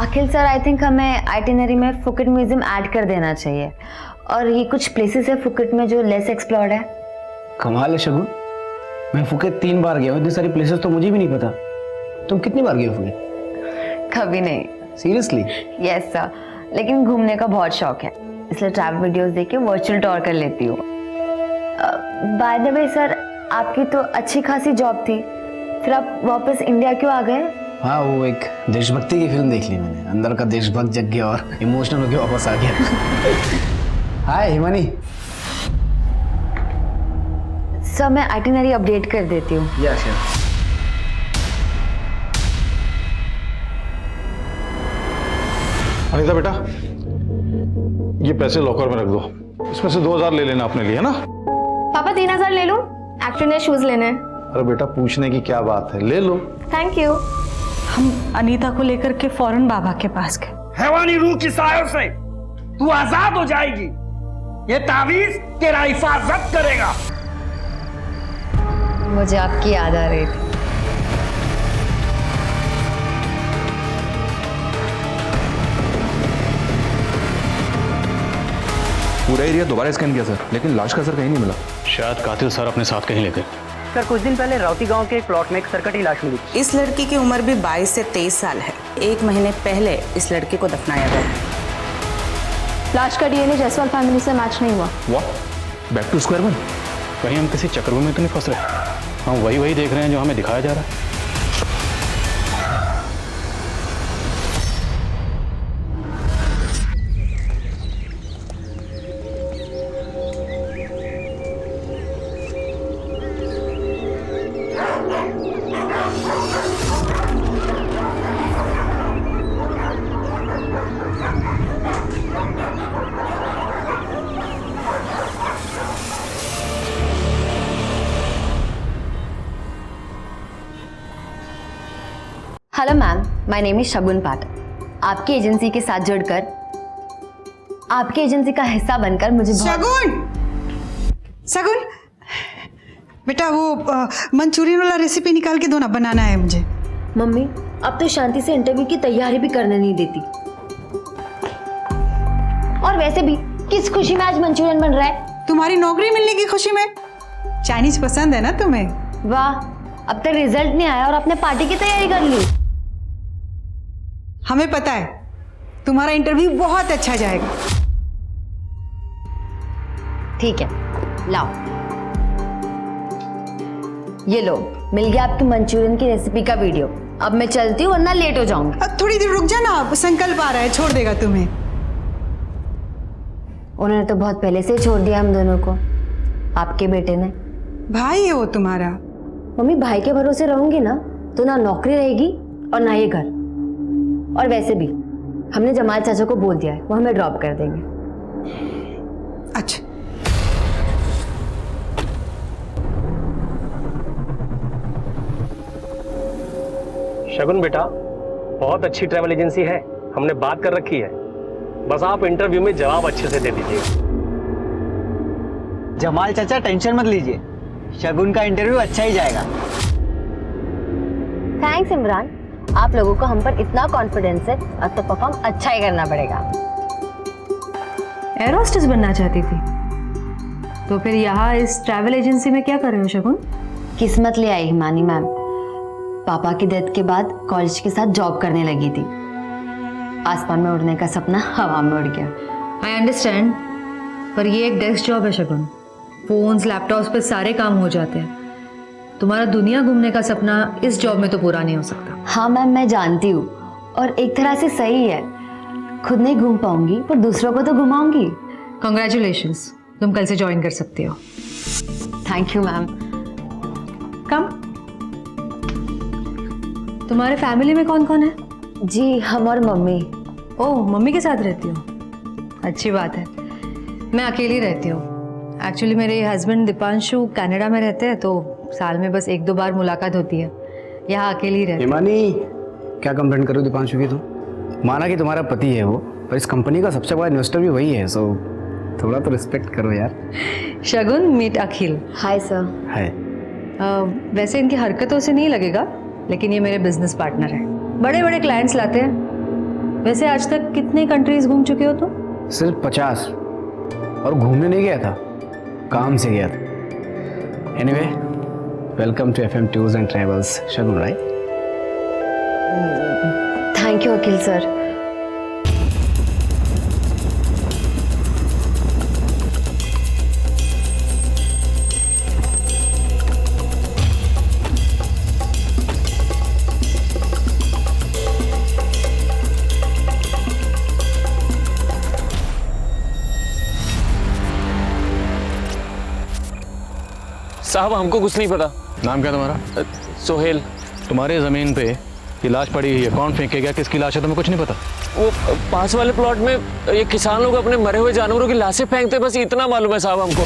Akhil sir, I think हमें itinerary में Phuket museum add कर देना चाहिए। और ये कुछ प्लेसेस है फुकेट में जो लेस एक्सप्लोर्ड है। कमाल है शगुन, मैं फुकेट 3 बार गया हूँ, इतनी सारी प्लेसेस तो मुझे भी नहीं पता। तुम कितनी बार गए हो फुकेट? कभी नहीं। सीरियसली? यस सर, लेकिन घूमने का बहुत शौक है, इसलिए ट्रैवल वीडियोस देख के वर्चुअल टूर कर लेती हूँ। बाय द वे सर, आपकी तो अच्छी खासी जॉब थी, फिर आप वापस इंडिया क्यों आ गए? हाँ, वो एक देशभक्ति की फिल्म देख ली मैंने, अंदर का देशभक्त जग गया और इमोशनल होकर वापस आ गया। हाय हिमानी। सर मैं आइटिनरी अपडेट कर देती हूँ। Yes yes. अनीता बेटा, ये पैसे लॉकर में रख दो, इसमें से 2000 ले लेना अपने लिए, है ना? पापा 3000 ले लूं? एक्चुअली ने शूज लेने हैं। अरे बेटा, पूछने की क्या बात है, ले लो। Thank you. हम अनीता को लेकर के फौरन बाबा के पास गए। हैवानी रूह की सायों से तू आजाद हो जाएगी, ये तावीज तेरा हिफाजत करेगा। मुझे आपकी याद आ रही थी। पूरा एरिया दोबारा स्कैन किया सर, लेकिन लाश का सर कहीं नहीं मिला। शायद कातिल सर अपने साथ कहीं ले गए। सर कुछ दिन पहले राउती गांव के एक प्लॉट में एक सरकटी लाश मिली। इस लड़की की उम्र भी 22 से 23 साल है। 1 महीने पहले इस लड़की को दफनाया गया है। लाश का डीएनए जायसवाल फैमिली से मैच नहीं हुआ। What? Back to square one? कहीं हम किसी चक्रव्यूह में तो नहीं फंस रहे? हम वही देख रहे हैं जो हमें दिखाया जा रहा है। Hello ma'am, my name is Shagun Pathak. आपकी एजेंसी के साथ जुड़कर, आपकी एजेंसी का हिस्सा बनकर मुझे शगुन बेटा, वो मंचूरियन वाला रेसिपी निकाल के दो ना, बनाना है मुझे। मम्मी, अब तो शांति से इंटरव्यू की तैयारी भी करने नहीं देती। और वैसे भी किस खुशी में आज मंचूरियन बन रहा है? तुम्हारी नौकरी मिलने की खुशी में। चाइनीज पसंद है ना तुम्हें? वाह, अब तक रिजल्ट नहीं आया और आपने पार्टी की तैयारी कर ली। हमें पता है तुम्हारा इंटरव्यू बहुत अच्छा जाएगा। ठीक है, लाओ, ये लो, मिल गया आपकी मंचूरियन की रेसिपी का वीडियो। अब मैं चलती हूँ वरना लेट हो जाऊंगी। थोड़ी देर रुक जा ना, संकल्प आ रहा है, छोड़ देगा तुम्हें। उन्होंने तो बहुत पहले से ही छोड़ दिया हम दोनों को, आपके बेटे ने। भाई है वो तुम्हारा। मम्मी, भाई के भरोसे रहूंगी ना तो ना नौकरी रहेगी और ना ये घर। और वैसे भी हमने जमाल चाचा को बोल दिया है, वो हमें ड्रॉप कर देंगे। अच्छा, शगुन बेटा, बहुत अच्छी ट्रैवल एजेंसी है, हमने बात कर रखी है, बस आप इंटरव्यू में जवाब अच्छे से दे दीजिए। जमाल चाचा टेंशन मत लीजिए, शगुन का इंटरव्यू अच्छा ही जाएगा। थैंक्स इमरान, आप लोगों को हम पर इतना कॉन्फिडेंस है, अब तो परफॉर्म अच्छा ही करना पड़ेगा। एयर होस्टेस बनना चाहती थी तो फिर यहाँ इस ट्रैवल एजेंसी में क्या कर रहे हो शगुन? किस्मत ले आई हिमानी मैम। पापा की डेथ के बाद कॉलेज के साथ जॉब करने लगी थी। आसमान में उड़ने का सपना हवा में उड़ गया। आई अंडरस्टैंड, पर ये एक डेस्क जॉब है शगुन। फोन्स लैपटॉप्स पे सारे काम हो जाते हैं। तुम्हारा दुनिया घूमने का सपना इस जॉब में तो पूरा नहीं हो सकता। हाँ मैम, मैं जानती हूँ, और एक तरह से सही है। खुद नहीं घूम पाऊंगी पर दूसरों को तो घुमाऊंगी। कॉन्ग्रेचुलेशंस, तुम कल से ज्वाइन कर सकते हो। Thank you ma'am. कम। तुम्हारे फैमिली में कौन कौन है? जी, हम और मम्मी। ओह, मम्मी के साथ रहती हो, अच्छी बात है। मैं अकेली रहती हूँ। एक्चुअली मेरे हस्बैंड दीपांशु कनाडा में रहते हैं, तो साल में बस 1-2 बार मुलाकात होती है। यहाँ अकेली रहती हूँ। हिमानी, क्या कंप्लेंट करो दीपांशु की? तुम माना कि तुम्हारा पति है वो, पर इस कंपनी का सबसे बड़ा इन्वेस्टर भी वही है, सो थोड़ा तो रिस्पेक्ट करो यार। Shagun, meet Akhil. Hi sir. है। वैसे इनकी हरकतों से नहीं लगेगा, लेकिन ये मेरे बिजनेस पार्टनर हैं। बड़े बड़े क्लाइंट्स लाते हैं, वैसे आज तक कितने कंट्रीज घूम चुके हो तुम? सिर्फ 50, और घूमने नहीं गया था, काम से गया था। Anyway, welcome to FM tours and travels, Shagun right? Thank you Akhil sir. साहब हमको कुछ नहीं पता। नाम क्या तुम्हारा? सोहेल। तुम्हारे ज़मीन पे ये लाश पड़ी हुई है, कौन फेंके गया, किसकी लाश है, तुम्हें कुछ नहीं पता? वो पास वाले प्लॉट में ये किसान लोग अपने मरे हुए जानवरों की लाशें फेंकते, बस इतना मालूम है साहब हमको।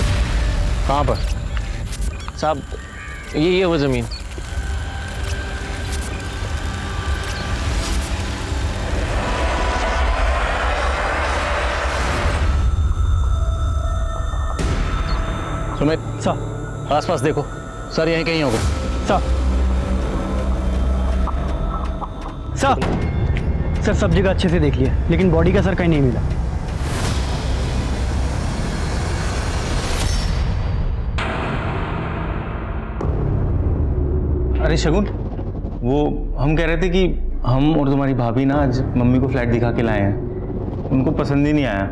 कहाँ पर? साहब ये है वो जमीन। सुमित सर, आसपास देखो सर, यहीं कहीं होगा सर। सर सब जगह अच्छे से देख लिया, लेकिन बॉडी का सर कहीं नहीं मिला। अरे शगुन, वो हम कह रहे थे कि हम और तुम्हारी भाभी ना आज मम्मी को फ्लैट दिखा के लाए हैं, उनको पसंद ही नहीं आया।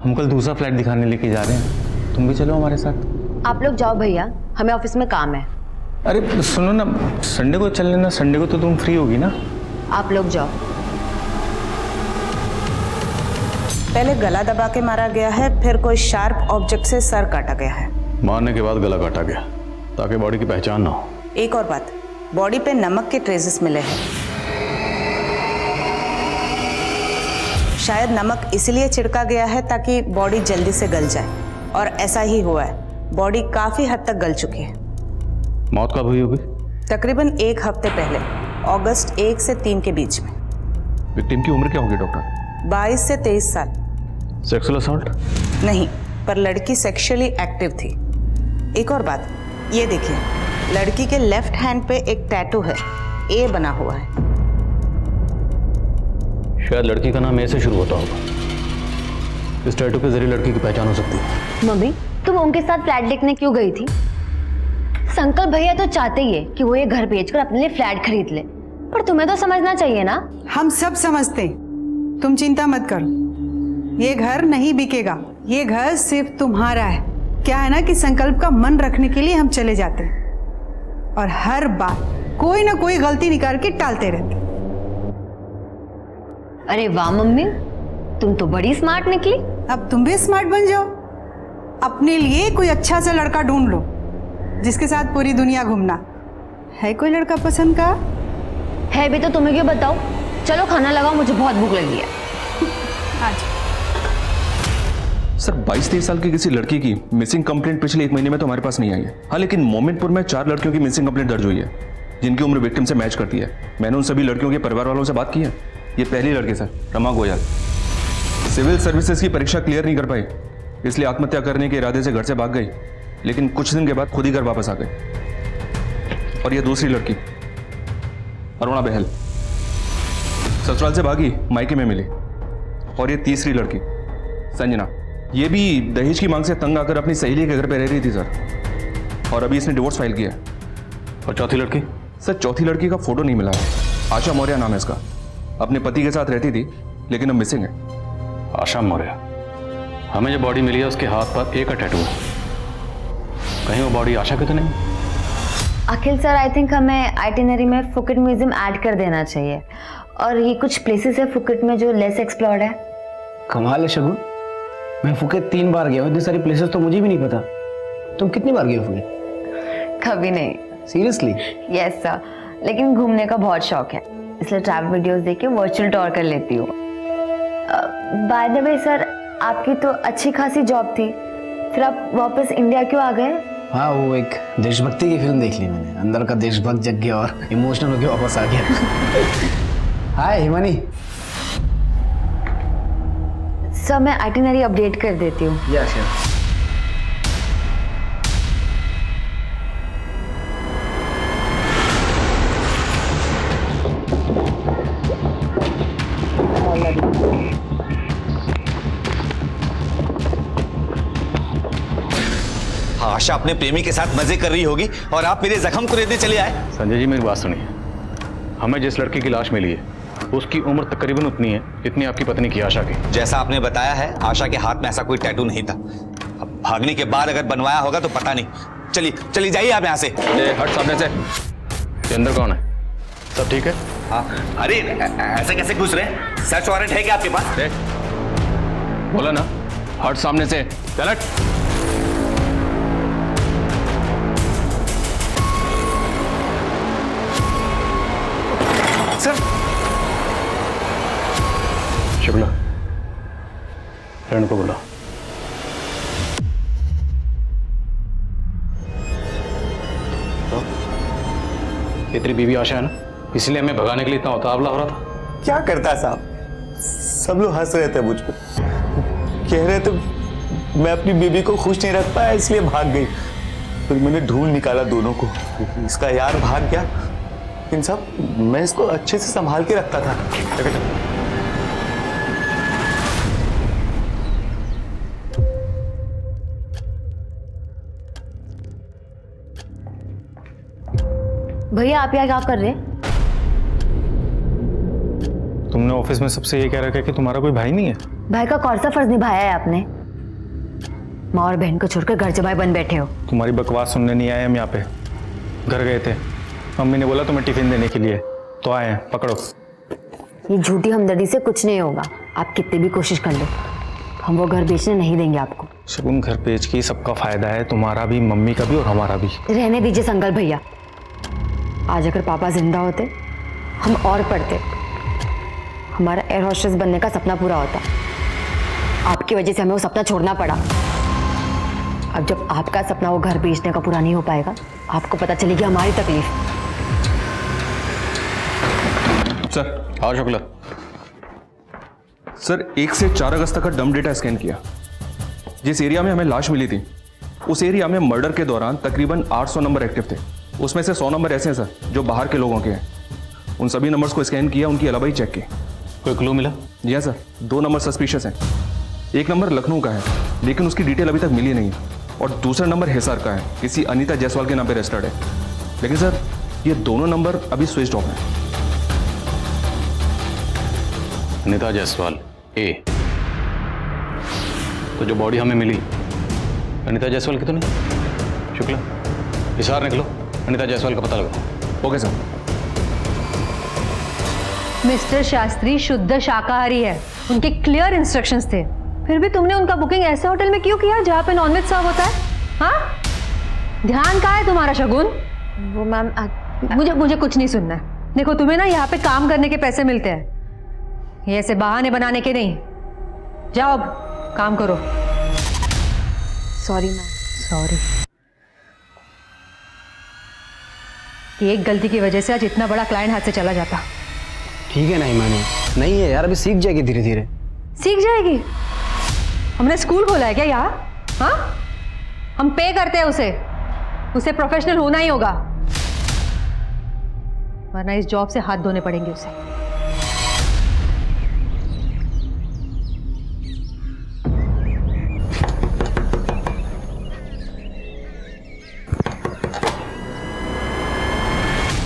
हम कल दूसरा फ्लैट दिखाने लेके जा रहे हैं, तुम भी चलो हमारे साथ। आप लोग जाओ भैया, हमें ऑफिस में काम है। अरे सुनो ना, संडे को चल लेना, संडे को तो तुम फ्री होगी ना? आप लोग जाओ। पहले गला दबा के मारा गया है, फिर कोई शार्प ऑब्जेक्ट से सर काटा गया है। मारने के बाद गला काटा गया ताकि बॉडी की पहचान ना हो। एक और बात, बॉडी पे नमक के ट्रेसेस मिले हैं। शायद नमक इसलिए छिड़का गया है ताकि बॉडी जल्दी से गल जाए, और ऐसा ही हुआ है। बॉडी काफी हद तक गल चुकी है। मौत कब हुई होगी? तकरीबन 1 हफ्ते पहले, अगस्त 1 से 3 के बीच में। विक्टिम की उम्र क्या होगी डॉक्टर? 22 से 23 साल। Sexual assault? नहीं, पर लड़की सेक्सुअली एक्टिव थी। एक और बात, ये देखिए, लड़की के लेफ्ट हैंड पे एक टैटू है, ए बना हुआ है। शायद लड़की का नाम ए से शुरू होता होगा। इस टैटू के जरिए लड़की की पहचान हो सकती है। मम्मी, तुम उनके साथ फ्लैट देखने क्यों गई थी? संकल्प भैया तो चाहते ही है कि वो ये घर बेचकर अपने लिए फ्लैट खरीद ले, पर तुम्हें तो समझना चाहिए ना। हम सब समझते, तुम चिंता मत करो, ये घर नहीं बिकेगा, ये घर सिर्फ तुम्हारा है। क्या है ना कि संकल्प का मन रखने के लिए हम चले जाते हैं, और हर बार कोई ना कोई गलती निकाल के टालते रहते। अरे वाह मम्मी, तुम तो बड़ी स्मार्ट निकली। अब तुम भी स्मार्ट बन जाओ, अपने लिए कोई अच्छा सा लड़का ढूंढ लो जिसके साथ पूरी दुनिया घूमना। है कोई लड़का पसंद का? है भी तो तुम्हें क्यों बताओ। चलो खाना लगाओ, मुझे बहुत भूख लगी है। आज सर 22-23 साल की किसी लड़की की मिसिंग कंप्लेंट पिछले 1 महीने में तो हमारे पास नहीं आई है। हाँ, लेकिन मोमिनपुर में 4 लड़कियों की मिसिंग कंप्लेंट दर्ज हुई है जिनकी उम्र विक्टिम से मैच करती है। मैंने उन सभी लड़कियों के परिवार वालों से बात की है। ये पहली लड़की sir, Rama Goyal, civil services की परीक्षा क्लियर नहीं कर पाई, इसलिए आत्महत्या करने के इरादे से घर से भाग गई, लेकिन कुछ दिन के बाद खुद ही घर वापस आ गई। और ये दूसरी लड़की अरुणा बहल, ससुराल से भागी, मायके में मिली। और ये तीसरी लड़की संजना, ये भी दहेज की मांग से तंग आकर अपनी सहेली के घर पे रह रही थी सर, और अभी इसने डिवोर्स फाइल किया है। और चौथी लड़की? सर चौथी लड़की का फोटो नहीं मिला है। आशा मौर्य नाम है इसका, अपने पति के साथ रहती थी लेकिन अब मिसिंग है। आशा मौर्य। हमें जो बॉडी मिली है उसके हाथ पर ए का टैटू है, कहीं वो बॉडी आशा की तो नहीं? अखिल सर, आई थिंक हमें आइटिनरी में फुकेट म्यूजियम ऐड कर देना चाहिए। और ये कुछ प्लेसेस है फुकेट में जो लेस एक्सप्लोर्ड है। कमाल है शगुन, मैं फुकेत 3 बार गया हूँ, इतनी सारी प्लेसेस तो मुझे भी नहीं पता। तुम कितनी बार गए हो फुकेत? कभी नहीं। सीरियसली? यस सर, लेकिन घूमने का बहुत शौक है, इसलिए ट्रैवल वीडियोस देख के वर्चुअल टूर कर लेती हूँ। बाय द वे सर, आपकी तो अच्छी खासी जॉब थी, फिर आप वापस इंडिया क्यों आ गए? हाँ, वो एक देशभक्ति की फिल्म देख ली मैंने, अंदर का देशभक्त जग गया और इमोशनल होकर वापस आ गया। हाय हिमानी। सर मैं आइटिनरी अपडेट कर देती हूँ। Yes yes. आशा अपने प्रेमी के साथ मजे कर रही होगी और आप मेरे जख्म को रेतने चले आए। संजय जी मेरी बात सुनिए, हमें जिस लड़की की लाश मिली है उसकी उम्र तकरीबन उतनी है जितनी आपकी पत्नी की आशा की। जैसा आपने बताया है आशा के हाथ में ऐसा कोई टैटू नहीं था। अब भागने के बाद अगर बनवाया होगा तो पता नहीं। चलिए चलिए जाइए आप यहाँ से। हट सामने से। ये अंदर कौन है? सब ठीक है? हाँ अरे ऐसे कैसे घुस रहे हैं? सर्च वारंट है क्या आपके पास? बोला ना हट सामने से। चल हट। सर शुक्ला फ्रेंड को बुला। ये तेरी बीवी आशा है ना, इसलिए हमें भगाने के लिए इतना उतावला हो रहा था। क्या करता है साहब? सब लोग हंस रहे थे मुझ पर, कह रहे थे मैं अपनी बीवी को खुश नहीं रख पाया इसलिए भाग गई। फिर मैंने ढूंढ निकाला दोनों को, इसका यार भाग गया। इन सब मैं इसको अच्छे से संभाल के रखता था। भैया आप यहाँ क्या कर रहे हैं? तुमने ऑफिस में सबसे ये कह रखा है कि तुम्हारा कोई भाई नहीं है? भाई का कौन सा फर्ज निभाया है आपने? माँ और बहन को छोड़कर घर जमाई बन बैठे हो। तुम्हारी बकवास सुनने नहीं आए हम यहाँ पे, घर गए थे। मम्मी ने बोला तुम्हें टिफिन देने के लिए, तो आए हैं, पकड़ो। ये झूठी हमदर्दी से कुछ नहीं होगा, आप कितनी भी कोशिश कर लो, हम वो घर बेचने नहीं देंगे आपको। शगुन घर बेच के सबका फायदा है, तुम्हारा भी, मम्मी का भी और हमारा भी। रहने दीजिए संकल्प भैया, आज अगर पापा जिंदा होते हम और पढ़ते, हमारा एयर होस्टेस बनने का सपना पूरा होता। आपकी वजह से हमें वो सपना छोड़ना पड़ा। अब जब आपका सपना वो घर बेचने का पूरा नहीं हो पाएगा, आपको पता चलेगी हमारी तकलीफ। सर। हाँ शुक्ला। सर 1 से 4 अगस्त तक का डंप डेटा स्कैन किया। जिस एरिया में हमें लाश मिली थी उस एरिया में मर्डर के दौरान तकरीबन 800 नंबर एक्टिव थे। उसमें से 100 नंबर ऐसे हैं सर जो बाहर के लोगों के हैं। उन सभी नंबर्स को स्कैन किया, उनकी अलावा ही चेक की। कोई क्लू मिला? जी हाँ सर, 2 नंबर सस्पिशियस हैं। एक नंबर लखनऊ का है लेकिन उसकी डिटेल अभी तक मिली नहीं, और दूसरा नंबर हिसार का है, किसी अनीता जायसवाल के नाम पे रजिस्टर्ड है। लेकिन सर ये दोनों नंबर अभी स्विच ऑफ हैं। अनीता जायसवाल ए, तो जो बॉडी हमें मिली अनीता जायसवाल की तो नहीं? शुक्ला हिसार निकलो, अनीता जायसवाल का पता लगाओ। Okay sir. मिस्टर शास्त्री शुद्ध शाकाहारी है, उनके क्लियर इंस्ट्रक्शंस थे। फिर भी तुमने उनका बुकिंग ऐसे होटल में क्यों किया जहाँ पे नॉनवेज सर्व होता है? हाँ, ध्यान कहाँ है तुम्हारा शगुन? वो मैम मुझे कुछ नहीं सुनना है। देखो तुम्हें ना यहाँ पे काम करने के पैसे मिलते हैं, ये ऐसे बहाने बनाने के नहीं। जाओ अब काम करो। Sorry ma'am. सॉरी। एक गलती की वजह से आज इतना बड़ा क्लाइंट हाथ से चला जाता। ठीक है ना हिमानी, नहीं है यार, अभी सीख जाएगी धीरे धीरे। सीख जाएगी? हमने स्कूल खोला है क्या यहाँ? हाँ, हम पे करते हैं उसे प्रोफेशनल होना ही होगा, वरना इस जॉब से हाथ धोने पड़ेंगे उसे।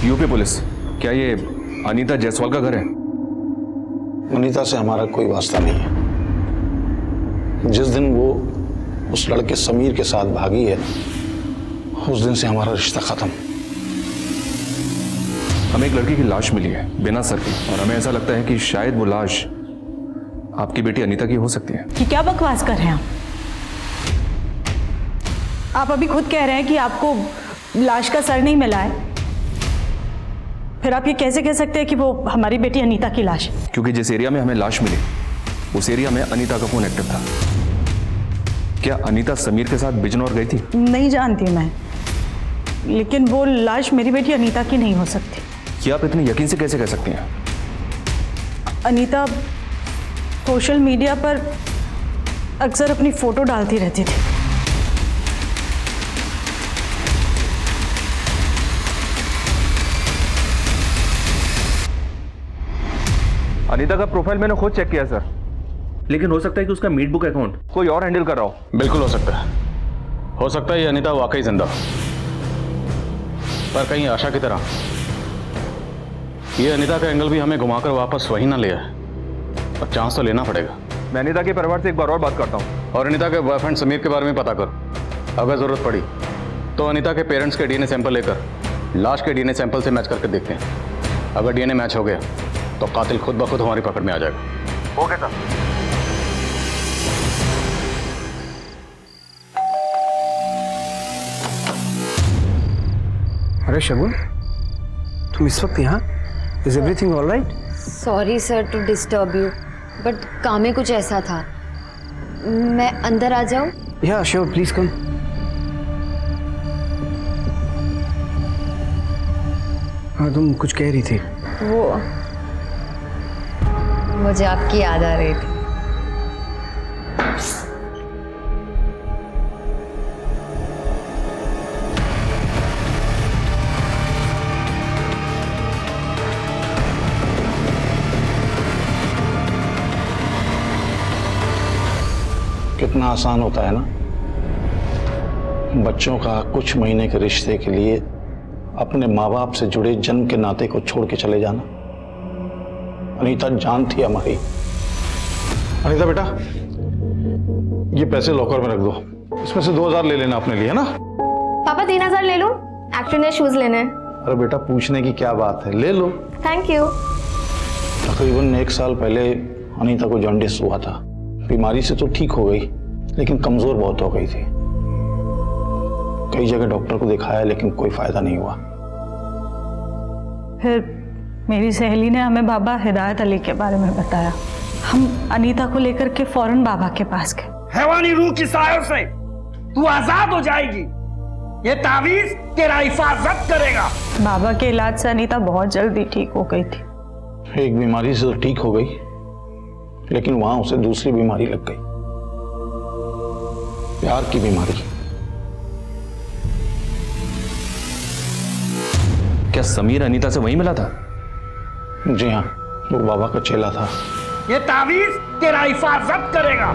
यूपी पुलिस, क्या ये अनीता जायसवाल का घर है? अनीता से हमारा कोई वास्ता नहीं है। जिस दिन वो उस लड़के समीर के साथ भागी है उस दिन से हमारा रिश्ता खत्म। हमें एक लड़की की लाश मिली है बिना सर की, और हमें ऐसा लगता है कि शायद वो लाश आपकी बेटी अनीता की हो सकती है। कि क्या बकवास कर रहे हैं आप अभी खुद कह रहे हैं कि आपको लाश का सर नहीं मिला है, फिर आप ये कैसे कह सकते हैं कि वो हमारी बेटी अनीता की लाश है? क्योंकि जिस एरिया में हमें लाश मिली उस एरिया में अनीता का फोन एक्टिव था। क्या अनीता समीर के साथ बिजनौर गई थी? नहीं जानती मैं, लेकिन वो लाश मेरी बेटी अनीता की नहीं हो सकती। क्या आप इतने यकीन से कैसे कह सकती हैं? अनीता सोशल मीडिया पर अक्सर अपनी फोटो डालती रहती थी। अनीता का प्रोफाइल मैंने खुद चेक किया सर, लेकिन हो सकता है कि उसका मीट बुक अकाउंट कोई और हैंडल कर रहा हो। बिल्कुल हो सकता है ये अनीता वाकई जिंदा हो, पर कहीं आशा की तरह ये अनीता का एंगल भी हमें घुमाकर वापस वही ना ले आए, और चांस तो लेना पड़ेगा। मैं अनीता के परिवार से एक बार और बात करता हूँ। और अनीता के बॉयफ्रेंड समीर के बारे में पता कर, अगर जरूरत पड़ी तो अनीता के पेरेंट्स के डीएनए सैंपल लेकर लाश के डीएनए सैंपल से मैच करके देखते हैं। अगर डीएनए मैच हो गया तो कातिल खुद ब खुद हमारी पकड़ में आ जाएगा। Okay sir. अरे शगुन, तुम इस वक्त यहाँ? Is everything all right? Sorry sir to disturb you, but काम में कुछ ऐसा था। मैं अंदर आ जाऊँ? या श्योर, प्लीज कम। हाँ, तुम कुछ कह रही थी। वो मुझे आपकी याद आ रही थी। कितना आसान होता है ना बच्चों का कुछ महीने के रिश्ते के लिए अपने माँ बाप से जुड़े जन्म के नाते को छोड़ के चले जाना। अनीता जान थी हमारी। अनीता बेटा, ये पैसे लॉकर में रख दो, इसमें से 2000 ले लेना अपने लिए, है ना? पापा 3000 ले लूं? एक्चुअली ने शूज लेने हैं। अरे बेटा, पूछने की क्या बात है, ले लो। Thank you. तकरीबन 1 साल पहले अनीता को जॉन्डिस हुआ था। बीमारी से तो ठीक हो गई, लेकिन कमजोर बहुत हो गई थी। कई जगह डॉक्टर को दिखाया, लेकिन कोई फायदा नहीं हुआ। फिर मेरी सहेली ने हमें बाबा हिदायत अली के बारे में बताया। हम अनीता को लेकर के फौरन बाबा के पास गए। हैवानी रूह की सायों से तू आजाद हो जाएगी। ये तावीज तेरा हिफाजत करेगा। बाबा के इलाज से अनीता बहुत जल्दी ठीक हो गई थी। एक बीमारी से तो ठीक हो गई, लेकिन वहां उसे दूसरी बीमारी लग गई, प्यार की बीमारी। क्या समीर अनीता से वहीं मिला था? जी हाँ, वो बाबा का चेला था। ये तावीज तेरा हिफाजत करेगा।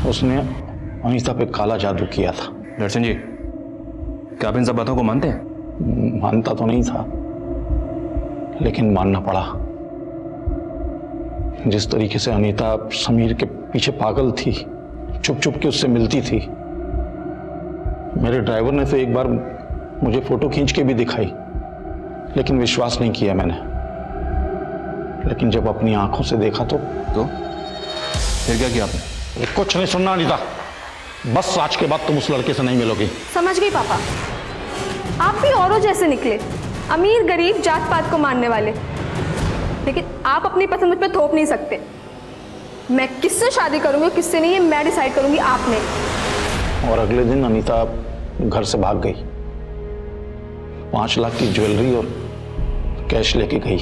उसने अनीता पे काला जादू किया था। दर्शन जी, क्या आप इन सब बातों को मानते हैं? मानता तो नहीं था, लेकिन मानना पड़ा। जिस तरीके से अनीता समीर के पीछे पागल थी, चुप चुप के उससे मिलती थी। मेरे ड्राइवर ने तो एक बार मुझे फोटो खींच के भी दिखाई, लेकिन विश्वास नहीं किया मैंने। लेकिन जब अपनी आंखों से देखा तो फिर क्या किया आपने? कुछ नहीं सुनना अनीता, बस आज के बाद तुम उस लड़के से नहीं मिलोगी। समझ गई पापा, आप भी औरों जैसे निकले, अमीर गरीब जात पात को मानने वाले। लेकिन आप अपनी पसंद मुझ पर थोप नहीं सकते। मैं किससे शादी करूंगी और किससे नहीं, ये मैं डिसाइड करूंगी, आप नहीं। और अगले दिन अनीता घर से भाग गई। 5 लाख की ज्वेलरी और कैश लेके गई।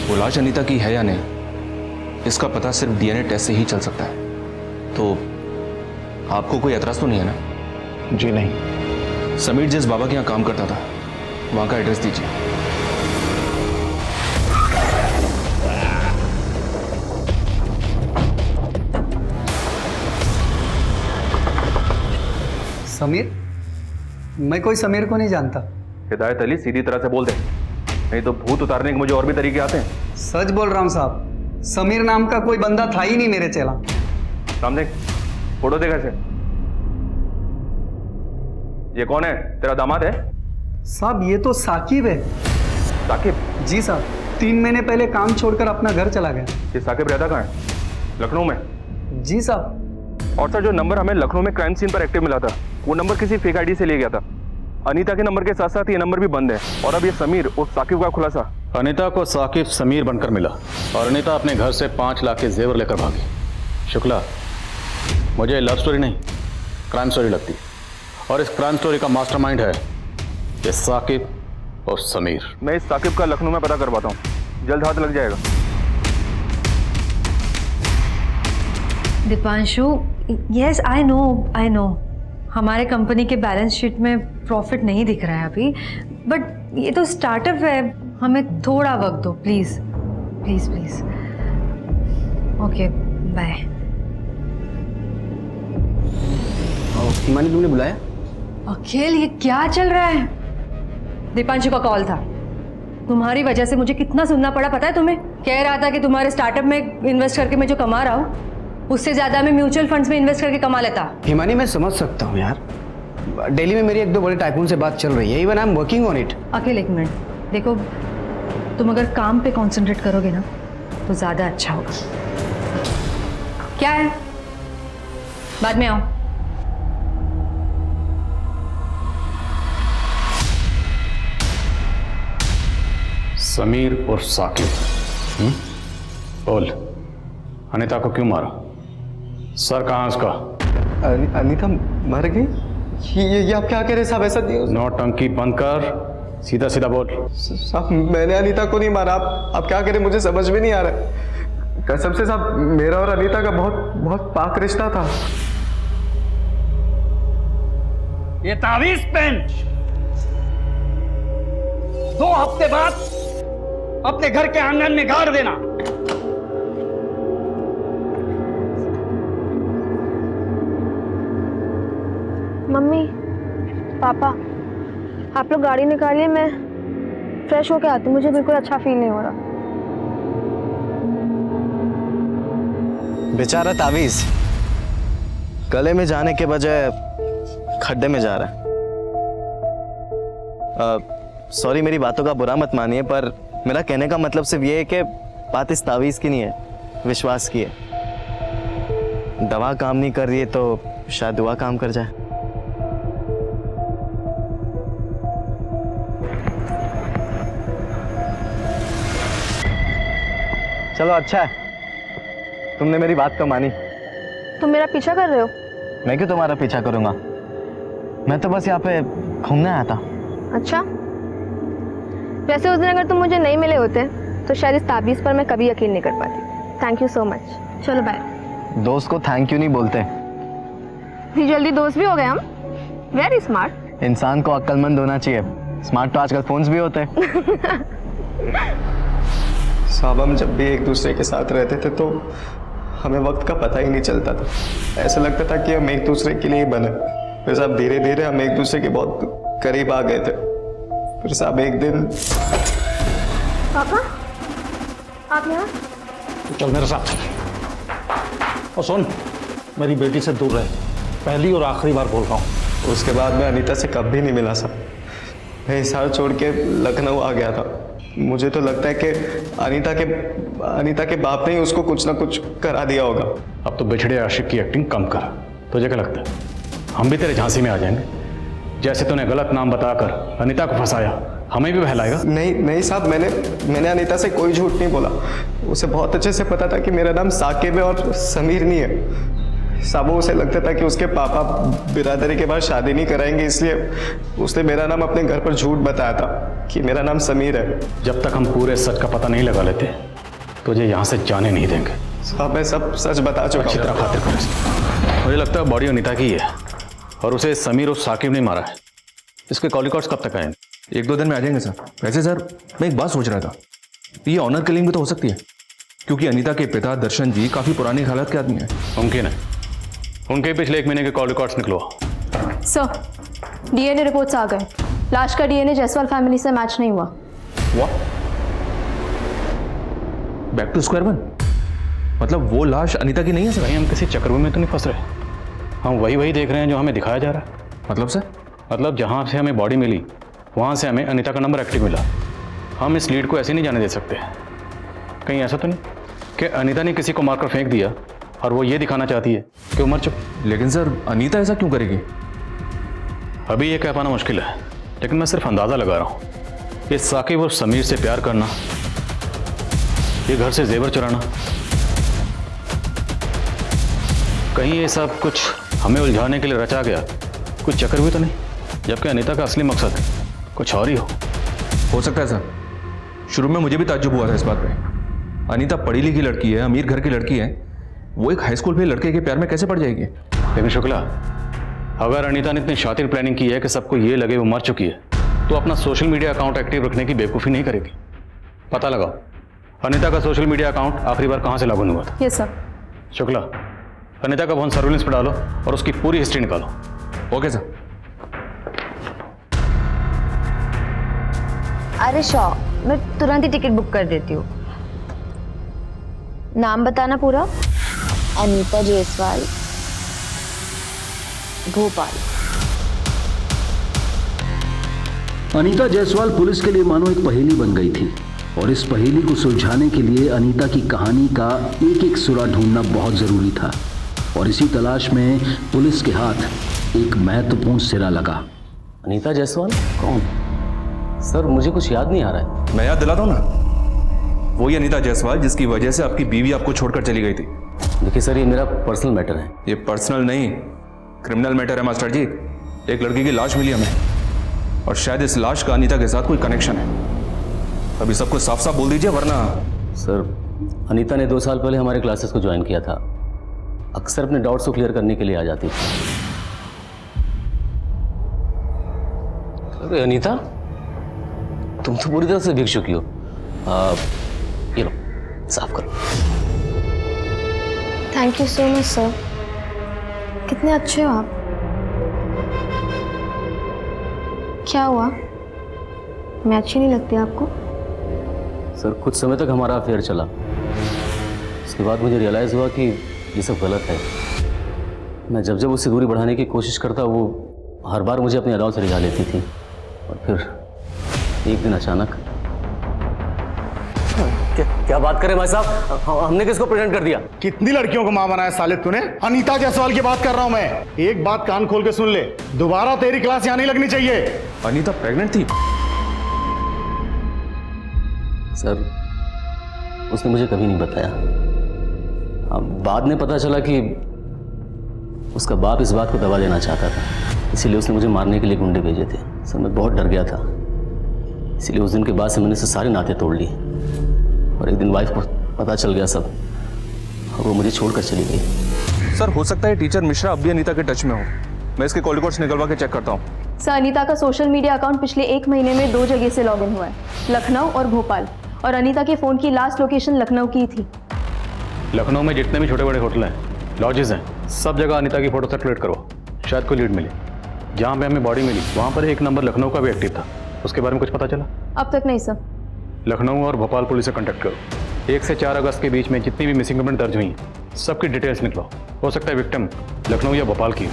वो लाश अनीता की है या नहीं, इसका पता सिर्फ डीएनए टेस्ट से ही चल सकता है। तो आपको कोई एतराज तो नहीं है ना? जी नहीं। समीर जिस बाबा के यहाँ काम करता था, वहां का एड्रेस दीजिए। समीर? मैं कोई समीर को नहीं जानता। हिदायत अली, सीधी तरह से बोल दे, नहीं तो भूत उतारने के मुझे और भी तरीके आते हैं। सच बोल रहा हूँ साहब, समीर नाम का कोई बंदा था ही नहीं मेरे चेला। सामने फोटो देखा इसे। ये कौन है? तेरा दामाद है? साहब ये तो साकिब है। साकिब? जी साहब, 3 महीने पहले काम छोड़कर अपना घर चला गया। ये साकिब रहता कहाँ है? लखनऊ में? जी साहब। और सर, जो नंबर हमें लखनऊ में क्राइम सीन पर एक्टिव मिला था, वो नंबर किसी फेक आईडी से लिया गया था। अनीता के नंबर के साथ साथ ये नंबर भी बंद है। और अब ये समीर और साकिब का खुलासा। अनीता को साकिब समीर बनकर मिला और अनीता अपने घर से 5 लाख के जेवर लेकर भागी। शुक्ला, मुझे लव स्टोरी नहीं, क्राइम स्टोरी लगती है। और इस क्राइम स्टोरी का मास्टरमाइंड है ये साकिब और समीर। मैं इस साकिब का लखनऊ में पता करवाता हूँ, जल्द हाथ लग जाएगा। दीपांशु, यस आई नो हमारे कंपनी के बैलेंस शीट में प्रॉफिट नहीं दिख रहा है अभी, बट ये तो स्टार्टअप है, हमें थोड़ा वक्त दो please please please. Okay bye. Himani तुमने बुलाया? अखिल ये क्या चल रहा है? दीपांशु का कॉल था, तुम्हारी वजह से मुझे कितना सुनना पड़ा पता है तुम्हें? कह रहा था कि तुम्हारे स्टार्टअप में इन्वेस्ट करके मैं जो कमा रहा हूँ उससे ज़्यादा मैं म्यूचुअल फंड्स में इन्वेस्ट करके कमा लेता। हिमानी मैं समझ सकता हूँ यार, दिल्ली में मेरी एक दो बड़े टाइकून से बात चल रही है, even I am working on it. Akhil एक मिनट देखो, तुम अगर काम पे कंसंट्रेट करोगे ना तो ज़्यादा अच्छा होगा। क्या है, बाद में आओ। समीर और साकिब, बोल अनीता को क्यों मारा? सर कहाँ उसका? अनीता मर गई? ये आप क्या कह रहे साहब? ऐसा नहीं। नौटंकी बंद कर, सीधा सीधा बोल। साहब मैंने अनीता को नहीं मारा। आप क्या करें, मुझे समझ में नहीं आ रहा है। कसम से साहब, मेरा और अनीता का बहुत बहुत पाक रिश्ता था। ये तावीज पेन 2 हफ्ते बाद अपने घर के आंगन में गाड़ देना। मम्मी पापा आप लोग गाड़ी निकालिए, मैं फ्रेश होके आती हूँ, मुझे बिल्कुल अच्छा फील नहीं हो रहा। बेचारा तावीज गले में जाने के बजाय खड्डे में जा रहा है। सॉरी, मेरी बातों का बुरा मत मानिए, पर मेरा कहने का मतलब सिर्फ ये है कि बात इस तावीज की नहीं है, विश्वास की है। दवा काम नहीं कर रही है तो शायद दुआ काम कर जाए। चलो अच्छा है, तुमने मेरी बात तो मानी। तुम मेरा पीछा कर रहे हो? मैं क्यों तुम्हारा पीछा करूंगा, मैं तो बस यहाँ पे घूमने आया था। अच्छा, वैसे उस दिन अगर तुम मुझे नहीं मिले होते तो शायद इस ताबीज़ पर मैं कभी यकीन नहीं कर पाती। Thank you so much. चलो बाय। दोस्त को थैंक यू नहीं बोलते। इतनी जल्दी दोस्त भी हो गए हम? Very smart. इंसान को अक्लमंद होना चाहिए, स्मार्ट तो आजकल फोन्स भी होते हैं। साहब हम जब भी एक दूसरे के साथ रहते थे तो हमें वक्त का पता ही नहीं चलता था। ऐसा लगता था कि हम एक दूसरे के लिए ही बने। फिर साहब धीरे धीरे हम एक दूसरे के बहुत करीब आ गए थे। फिर साहब एक दिन। पापा आप यहाँ? चल मेरे साथ। और सुन, मेरी बेटी से दूर रहे, पहली और आखिरी बार बोल रहा हूँ। उसके बाद मैं अनीता से कभी नहीं मिला साहब। मैं हिसार छोड़ के लखनऊ आ गया था। मुझे तो लगता है कि अनीता के बाप ने ही उसको कुछ ना कुछ करा दिया होगा। अब तो बिछड़े आशिक की एक्टिंग कम कर। तुझे क्या लगता है हम भी तेरे झांसी में आ जाएंगे? जैसे तूने गलत नाम बताकर अनीता को फंसाया, हमें भी बहलाएगा? नहीं साहब, मैंने अनीता से कोई झूठ नहीं बोला। उसे बहुत अच्छे से पता था कि मेरा नाम साकिब है और समीर नहीं है। साहब उसे लगता था कि उसके पापा बिरादरी के बाद शादी नहीं कराएंगे, इसलिए उसने मेरा नाम अपने घर पर झूठ बताया था कि मेरा नाम समीर है। जब तक हम पूरे सच का पता नहीं लगा लेते तुझे यहाँ से जाने नहीं देंगे। साहब मैं सब सच बता चुका हूँ। अच्छी तरह खातिर कर इसकी। मुझे लगता है बॉडी अनीता की है और उसे समीर और साकिब ने मारा है। इसके कॉल रिकॉर्ड्स कब तक आएंगे? 1-2 दिन में आ जाएंगे सर। वैसे सर मैं एक बात सोच रहा था, ये ऑनर किलिंग भी तो हो सकती है, क्योंकि अनीता के पिता दर्शन जी काफ़ी पुरानी हालत के आदमी हैं। मुमकिन है, उनके पिछले 1 महीने के कॉल रिकॉर्ड्स निकलो। सर डीएनए रिपोर्ट्स आ गए। लाश का डीएनए जायसवाल फैमिली से मैच नहीं हुआ। Back to square one? मतलब वो लाश अनीता की नहीं है सर? कहीं हम किसी चक्रव्यूह में तो नहीं फंस रहे? हम वही देख रहे हैं जो हमें दिखाया जा रहा है। मतलब सर? मतलब जहाँ से हमें बॉडी मिली वहाँ से हमें अनीता का नंबर एक्टिव मिला। हम इस लीड को ऐसे नहीं जाने दे सकते। कहीं ऐसा तो नहीं कि अनीता ने किसी को मारकर फेंक दिया और वो ये दिखाना चाहती है कि वो मर चुकी? लेकिन सर अनीता ऐसा क्यों करेगी? अभी ये कह पाना मुश्किल है, लेकिन मैं सिर्फ अंदाज़ा लगा रहा हूँ। ये साकिब और समीर से प्यार करना, ये घर से जेवर चुराना, कहीं ये सब कुछ हमें उलझाने के लिए रचा गया कुछ चक्कर भी तो नहीं, जबकि अनीता का असली मकसद कुछ और ही हो सकता है सर। शुरू में मुझे भी ताज्जुब हुआ था इस बात पे। अनीता पढ़ी लिखी लड़की है, अमीर घर की लड़की है, वो एक हाई स्कूल में लड़के के प्यार में कैसे पड़ जाएगी? लेकिन शुक्ला, अगर अनीता ने इतनी शातिर प्लानिंग की है कि सबको ये लगे वो मर चुकी है, तो अपना सोशल मीडिया अकाउंट एक्टिव रखने की बेवकूफ़ी नहीं करेगी। पता लगाओ अनीता का सोशल मीडिया अकाउंट आखिरी बार कहाँ से लॉगिन हुआ था। Yes sir. शुक्ला, अनीता का फोन सर्विलेंस पर डालो और उसकी पूरी हिस्ट्री निकालो। Okay sir. अरे शॉ, मैं तुरंत ही टिकट बुक कर देती हूँ। नाम बताना पूरा। अनीता जायसवाल, भोपाल। अनीता जायसवाल पुलिस के लिए मानो एक पहेली बन गई थी और इस पहेली को सुलझाने के लिए अनीता की कहानी का एक एक सुरा ढूंढना बहुत जरूरी था और इसी तलाश में पुलिस के हाथ एक महत्वपूर्ण सिरा लगा। अनीता जायसवाल कौन? सर मुझे कुछ याद नहीं आ रहा है। मैं याद दिलाता हूँ ना, वही अनीता जायसवाल जिसकी वजह से आपकी बीवी आपको छोड़कर चली गई थी। देखिए सर, ये मेरा पर्सनल मैटर है। ये पर्सनल नहीं, क्रिमिनल मैटर है मास्टर जी। एक लड़की की लाश मिली हमें और शायद इस लाश का अनीता के साथ कोई कनेक्शन है। अभी सब कुछ साफ साफ बोल दीजिए वरना। सर अनीता ने 2 साल पहले हमारे क्लासेस को ज्वाइन किया था। अक्सर अपने डाउट्स को क्लियर करने के लिए आ जाती थी। अरे अनीता, तुम तो पूरी तरह से भीग चुकी हो। ये लो, साफ करो। Thank you so much sir. कितने अच्छे हो आप। क्या हुआ, मैं अच्छी नहीं लगती आपको? सर कुछ समय तक हमारा अफेयर चला, उसके बाद मुझे रियलाइज़ हुआ कि ये सब गलत है। मैं जब जब उससे दूरी बढ़ाने की कोशिश करता, वो हर बार मुझे अपने अदाओं से रिझा लेती थी और फिर एक दिन अचानक। क्या बात करें भाई साहब, हमने किसको प्रेजेंट कर दिया? कितनी लड़कियों को मां बनाया साले तूने? अनीता जायसवाल की बात कर रहा हूं मैं। एक बात कान खोल के सुन ले, दोबारा तेरी क्लास यहां नहीं लगनी चाहिए। अनीता प्रेग्नेंट थी? सर उसने मुझे कभी नहीं बताया। अब बाद में पता चला कि उसका बाप इस बात को दबा देना चाहता था, इसीलिए उसने मुझे मारने के लिए गुंडे भेजे थे। सर मैं बहुत डर गया था, इसीलिए उस दिन के बाद से मैंने उससे सारे नाते तोड़ लिए और एक दिन वाइफ को पता चल गया सब और वो मुझे छोड़कर चली गई। सर हो सकता है टीचर मिश्रा अब भी अनीता के टच में हो। मैं इसके कॉल रिकॉर्ड्स निकलवा के चेक करता हूँ। सर अनीता का सोशल मीडिया अकाउंट पिछले 1 महीने में 2 जगह से लॉगिन हुआ है, लखनऊ और भोपाल। और अनीता के फ़ोन की लास्ट लोकेशन लखनऊ की थी। लखनऊ में जितने भी छोटे बड़े होटल हैं, लॉजेस हैं, सब जगह अनीता की फोटो सर्कुलेट करो, शायद कोई लीड मिले। जहाँ पे हमें बॉडी मिली वहाँ पर एक नंबर लखनऊ का भी एक्टिव था। उसके बारे में कुछ पता चला? अब तक नहीं सर। लखनऊ और भोपाल पुलिस से कांटेक्ट करो। 1 से 4 अगस्त के बीच में जितनी भी मिसिंग कंप्लेंट दर्ज हुई हैं, सबकी डिटेल्स निकलो। हो सकता है विक्टिम लखनऊ या भोपाल की हो।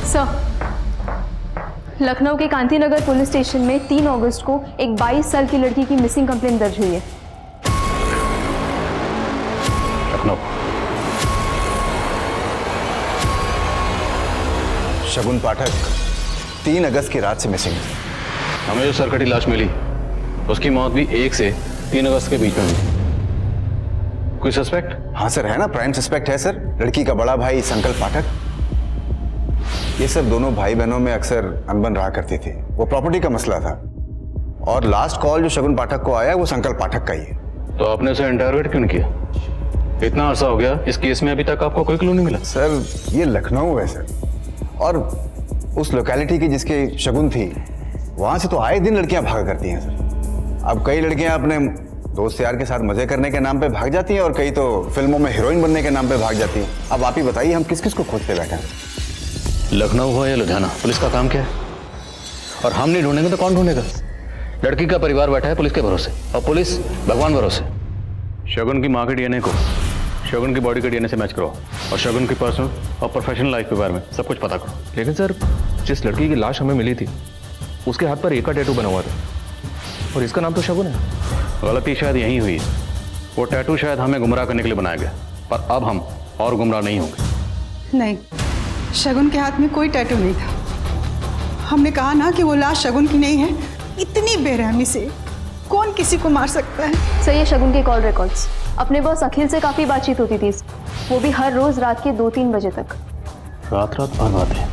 सर लखनऊ के कांतीनगर पुलिस स्टेशन में 3 अगस्त को एक 22 साल की लड़की की मिसिंग कंप्लेंट दर्ज हुई है। लखनऊ। शगुन पाठक 3 अगस्त की रात से मिसिंग है। हमें जो सरकटी लाश मिली उसकी मौत भी 1 से 3 अगस्त के बीच में हुई। कोई सस्पेक्ट? हाँ सर, है ना, प्राइम सस्पेक्ट है सर। लड़की का बड़ा भाई संकल्प पाठक। ये सब दोनों भाई बहनों में अक्सर अनबन रहा करती थी, वो प्रॉपर्टी का मसला था। और लास्ट कॉल जो शगुन पाठक को आया वो संकल्प पाठक का ही है। तो आपने उसे इंटरोगेट क्यों नहीं किया? इतना अरसा हो गया, इस केस में अभी तक आपको कोई क्लू नहीं मिला? सर ये लखनऊ है सर, और उस लोकेलिटी की जिसकी शगुन थी वहां से तो आए दिन लड़कियां भागा करती हैं सर। अब कई लड़कियां अपने दोस्त यार के साथ मजे करने के नाम पे भाग जाती हैं और कई तो फिल्मों में हीरोइन बनने के नाम पे भाग जाती हैं। अब आप ही बताइए, हम किस किस को खोजते बैठे हैं? लखनऊ हो या लुधियाना, पुलिस का काम क्या है? और हम नहीं ढूंढेंगे तो कौन ढूंढेगा? लड़की का परिवार बैठा है पुलिस के भरोसे, और पुलिस भगवान भरोसे। शगुन की माँ के डीएनए को शगुन की बॉडी के डीएनए से मैच करो और शगुन की पर्सनल और प्रोफेशनल लाइफ के बारे में सब कुछ पता करो। लेकिन सर जिस लड़की की लाश हमें मिली थी उसके हाथ पर एक का टैटू बना हुआ था और इसका नाम तो शगुन है। गलती शायद यही हुई है। वो टैटू शायद हमें गुमराह करने के लिए बनाया गया, पर अब हम और गुमराह नहीं होंगे। नहीं, शगुन के हाथ में कोई टैटू नहीं था। हमने कहा ना कि वो लाश शगुन की नहीं है। इतनी बेरहमी से कौन किसी को मार सकता है? सर ये शगुन के कॉल रिकॉर्ड्स। अपने बॉस अखिल से काफ़ी बातचीत होती थी, वो भी हर रोज़ रात के 2-3 बजे तक। रात भर बातें।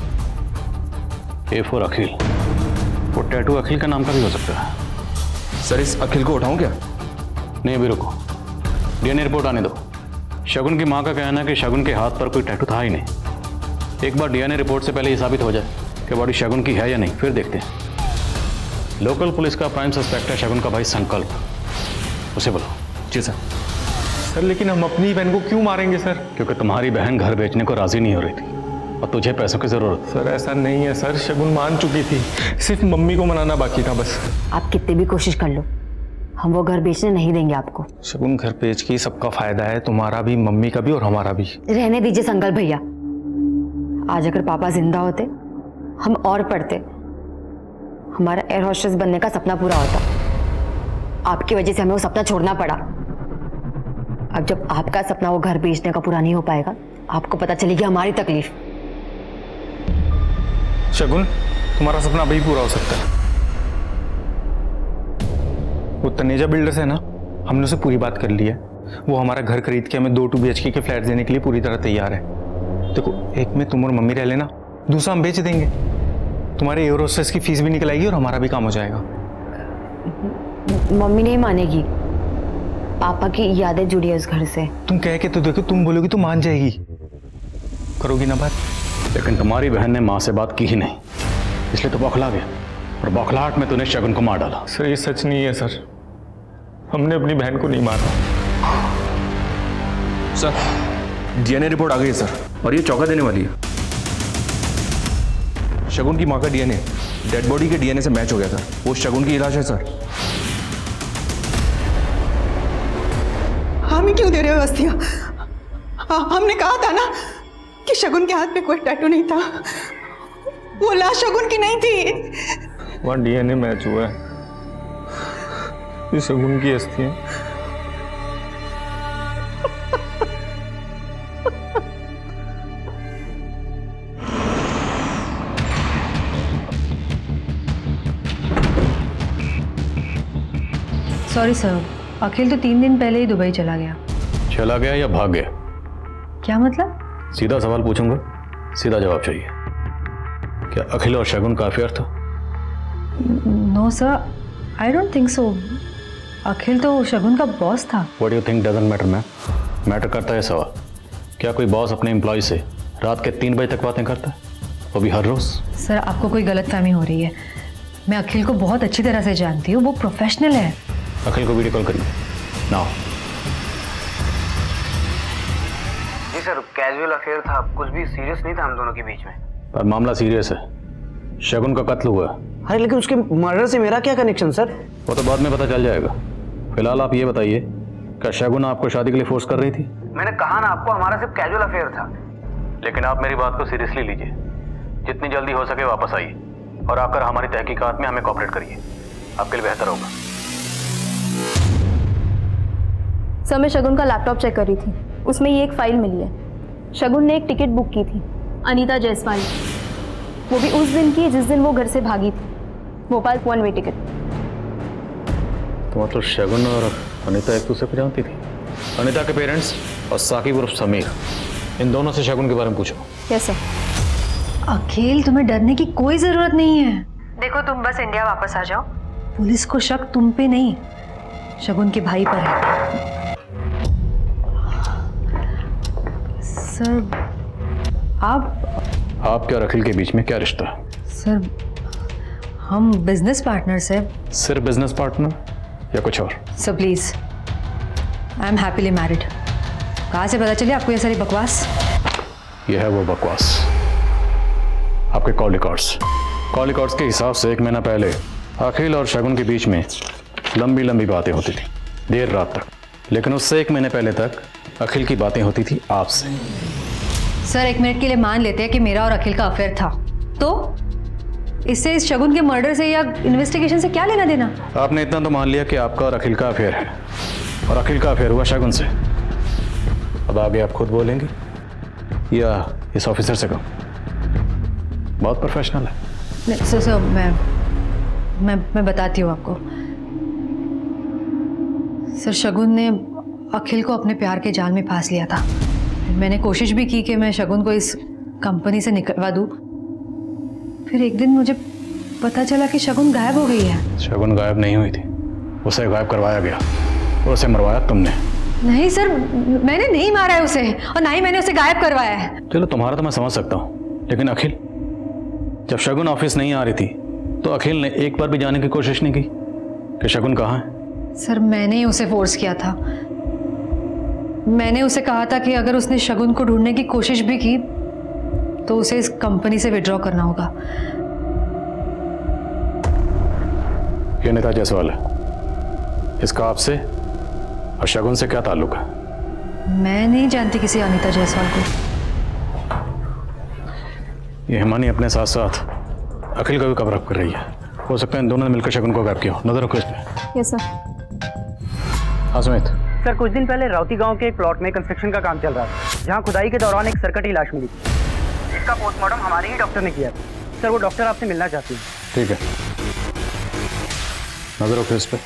ए फॉर अखिल। वो टैटू अखिल का नाम का भी हो सकता है। सर इस अखिल को उठाऊं क्या? नहीं अभी रुको, डीएनए रिपोर्ट आने दो। शगुन की माँ का कहना है कि शगुन के हाथ पर कोई टैटू था ही नहीं। एक बार डीएनए रिपोर्ट से पहले ये साबित हो जाए कि बॉडी शगुन की है या नहीं, फिर देखते हैं। लोकल पुलिस का प्राइम सस्पेक्ट है शगुन का भाई संकल्प, उसे बुलाओ। जी सर। सर लेकिन हम अपनी बहन को क्यों मारेंगे सर? क्योंकि तुम्हारी बहन घर बेचने को राजी नहीं हो रही थी और तुझे पैसों की जरूरत। सर ऐसा नहीं है सर, शगुन मान चुकी थी, सिर्फ मम्मी को मनाना बाकी था बस। आप कितनी भी कोशिश कर लो, हम वो घर बेचने नहीं देंगे आपको। शगुन घर बेच के सबका फायदा है, तुम्हारा भी, मम्मी का भी और हमारा भी। रहने दीजिए संकल्प भैया, आज अगर पापा जिंदा होते हम और पढ़ते, हमारा एयर होस्टेस बनने का सपना पूरा होता। आपकी वजह से हमें वो सपना छोड़ना पड़ा। अब जब आपका सपना वो घर बेचने का पूरा नहीं हो पाएगा, आपको पता चलेगी हमारी तकलीफ। शगुन तुम्हारा सपना अभी पूरा हो सकता है। वो तनेजा बिल्डर्स है ना, हमने उसे पूरी बात कर ली है। वो हमारा घर खरीद के हमें 2 2 BHK के फ्लैट देने के लिए पूरी तरह तैयार है। देखो, एक में तुम और मम्मी रह लेना, दूसरा हम बेच देंगे। तुम्हारे एयर होस्टेस की फीस भी निकल आएगी और हमारा भी काम हो जाएगा। मम्मी नहीं मानेगी, पापा की यादें जुड़ी है उस घर से। तुम कह के तो देखो, तुम बोलोगी तो मान जाएगी। करोगी ना बात? लेकिन तुम्हारी बहन ने माँ से बात की ही नहीं, इसलिए तो बौखला गया और बौखलाहट में तूने शगुन को मार डाला। सर ये सच नहीं है सर, हमने अपनी बहन को नहीं मारा। सर डीएनए रिपोर्ट आ गई है सर, और ये चौंका देने वाली है। शगुन की माँ का डीएनए डेड बॉडी के डीएनए से मैच हो गया था। वो शगुन की इलाज है सर। हमें क्यों दे रहे हो अस्थियां? हमने कहा था ना कि शगुन के हाथ पे कोई टैटू नहीं था। वो लाश शगुन की नहीं थी। वहाँ डीएनए मैच हुआ है, ये शगुन की अस्थि है। सॉरी सर, अखिल तो 3 दिन पहले ही दुबई चला गया। चला गया या भाग गया? क्या मतलब? सीधा सवाल पूछूंगा, सीधा जवाब चाहिए। क्या अखिल और शगुन का अफेयर था? No sir, I don't think so. Akhil तो शगुन का बॉस था। What you think doesn't matter ma'am. Matter करता है सवाल, क्या कोई बॉस अपने एम्प्लॉय से रात के 3 बजे तक बातें करता है, वो भी हर रोज? सर आपको कोई गलतफहमी हो रही है। मैं अखिल को बहुत अच्छी तरह से जानती हूँ, वो प्रोफेशनल है। अखिल को वीडियो कॉल करिए नाउ। जी सर, कैजुअल अफेयर था, कुछ भी सीरियस नहीं था हम दोनों के बीच में। पर मामला सीरियस है, शगुन का कत्ल हुआ। अरे लेकिन उसके मर्डर से मेरा क्या कनेक्शन सर? वो तो बाद में पता चल जाएगा। फिलहाल आप ये बताइए, क्या शगुन आपको शादी के लिए फोर्स कर रही थी? मैंने कहा ना आपको, हमारा सिर्फ कैजुअल अफेयर था। लेकिन आप मेरी बात को सीरियसली लीजिए, जितनी जल्दी हो सके वापस आइए और आकर हमारी तहकीकात में हमें कोऑपरेट करिए, आपके लिए बेहतर होगा। सर मैं शगुन का लैपटॉप चेक कर रही थी, उसमें ये एक फाइल मिली है। शगुन ने एक टिकट बुक की थी, अनीता जायसवाल, वो भी उस दिन की जिस दिन वो घर से भागी थी, भोपाल 1 वे टिकट। तो मतलब शगुन और अनीता एक दूसरे को जानती थी? अनीता के पेरेंट्स और साकिब उर्फ समीर, इन दोनों से शगुन के बारे में पूछो। Yes sir. अखिल, तुम्हें डरने की कोई जरूरत नहीं है। देखो तुम बस इंडिया वापस आ जाओ। पुलिस को शक तुम पे नहीं, शगुन के भाई पर है। सर आपके और अखिल के बीच में क्या रिश्ता है? सर हम बिजनेस पार्टनर्स हैं। सिर्फ बिजनेस पार्टनर या कुछ और? Sir please, I am happily married. कहाँ से पता चली आपको ये सारी बकवास? ये है वो बकवास, आपके कॉल रिकॉर्ड्स के हिसाब से 1 महीना पहले अखिल और शगुन के बीच में लंबी लंबी बातें होती थी, देर रात तक। लेकिन उससे 1 महीने पहले तक अखिल की बातें होती थी आपसे। सर 1 मिनट के लिए मान लेते हैं कि मेरा और अखिल का अफेयर था, तो इससे इस शगुन के मर्डर से या इन्वेस्टिगेशन से क्या लेना देना? आपने इतना तो मान लिया कि आपका और अखिल का अफेयर है, और अखिल का अफेयर हुआ शगुन से। अब आगे आप खुद बोलेंगे या इस ऑफिसर से कहो? बहुत प्रोफेशनल है। सर मैं बताती हूँ आपको। सर शगुन ने अखिल को अपने प्यार के जाल में फांस लिया था। मैंने कोशिश भी की कि मैं शगुन को इस कंपनी से निकलवा दूँ। फिर एक दिन मुझे पता चला कि शगुन गायब हो गई है। शगुन गायब नहीं हुई थी, उसे गायब करवाया गया। और उसे मरवाया तुमने? नहीं सर, मैंने नहीं मारा है उसे और ना ही मैंने उसे गायब करवाया है। चलो तुम्हारा तो मैं समझ सकता हूँ, लेकिन अखिल, जब शगुन ऑफिस नहीं आ रही थी तो अखिल ने एक बार भी जाने की कोशिश नहीं की कि शगुन कहाँ है? सर मैंने ही उसे फोर्स किया था। मैंने उसे कहा था कि अगर उसने शगुन को ढूंढने की कोशिश भी की तो उसे इस कंपनी से विड्रॉ करना होगा। ये अनीता जायसवाल है, इसका आपसे और शगुन से क्या ताल्लुक है? मैं नहीं जानती किसी अनीता जायसवाल को। ये हिमानी अपने साथ साथ अखिल का भी कवर अप कर रही है। हो सकता है इन दोनों ने मिलकर शगुन को गायब किया हो। नजर रखो इसमें। Yes sir. हाँ सुमित। सर कुछ दिन पहले राउती गांव के एक प्लॉट में कंस्ट्रक्शन का काम चल रहा था, जहां खुदाई के दौरान एक सरकटी लाश मिली थी, जिसका पोस्टमार्टम हमारे ही डॉक्टर ने किया था। सर वो डॉक्टर आपसे मिलना चाहती है। ठीक है, नजर रखो इस पर।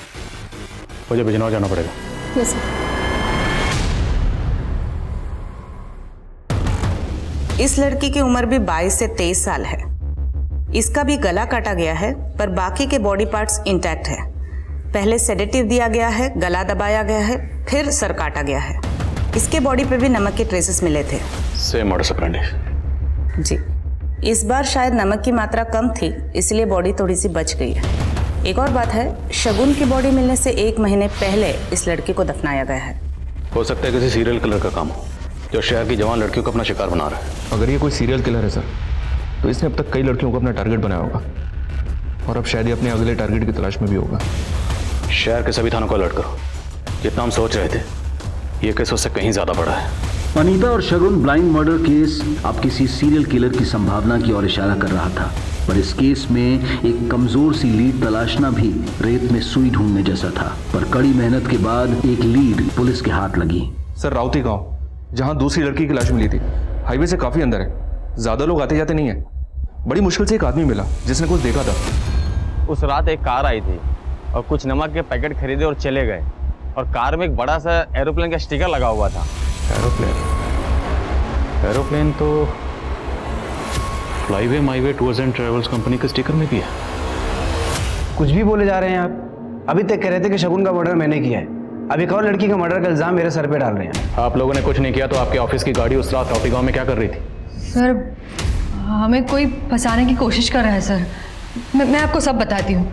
मुझे बिजनौर जाना पड़ेगा। Yes sir. इस लड़की की उम्र भी 22 से 23 साल है। इसका भी गला काटा गया है, पर बाकी के बॉडी पार्ट्स इंटैक्ट है। पहले सेडेटिव दिया गया है, गला दबाया गया है, फिर सर काटा गया है। इसके बॉडी पे भी नमक के ट्रेसेस मिले थे। Same modus operandi. जी, इस बार शायद नमक की मात्रा कम थी, इसलिए बॉडी थोड़ी सी बच गई है। एक और बात है, शगुन की बॉडी मिलने से 1 महीने पहले इस लड़की को दफनाया गया है। हो सकता है किसी सीरियल किलर का काम हो, जो शहर की जवान लड़कियों को अपना शिकार बना रहा है। अगर ये कोई सीरियल किलर है सर, तो इसने अब तक कई लड़कियों को अपना टारगेट बनाया होगा और अब शायद ये अपने अगले टारगेट की तलाश में भी होगा। शहर के सभी थानों को अलर्ट करो। जितना हम सोच रहे थे, ये केस उससे कहीं ज्यादा बड़ा है। अनीता और शगुन ब्लाइंड मर्डर केस अब किसी सीरियल किलर की संभावना की ओर इशारा कर रहा था, पर इस केस में एक कमजोर सी लीड तलाशना भी रेत में सुई ढूंढने जैसा था। पर कड़ी मेहनत के बाद एक लीड पुलिस के हाथ लगी। सर राउती गांव, जहां दूसरी लड़की की लाश मिली थी, हाईवे से काफी अंदर है, ज्यादा लोग आते जाते नहीं है। बड़ी मुश्किल से एक आदमी मिला जिसने कुछ देखा था। उस रात एक कार आई थी और कुछ नमक के पैकेट खरीदे और चले गए, और कार में एक बड़ा सा एरोप्लेन का स्टिकर लगा हुआ था। एरोप्लेन तो flyway myway tours and travels company के स्टिकर में भी है। कुछ भी बोले जा रहे हैं आप। अभी तक कह रहे थे कि शगुन का मर्डर मैंने किया है, अब एक और लड़की का मर्डर का इल्जाम मेरे सर पे डाल रहे हैं। आप लोगों ने कुछ नहीं किया तो आपके ऑफिस की गाड़ी उस रात राउती गांव में क्या कर रही थी? सर हमें कोई फंसाने की कोशिश कर रहा है सर। मैं आपको सब बताती हूँ।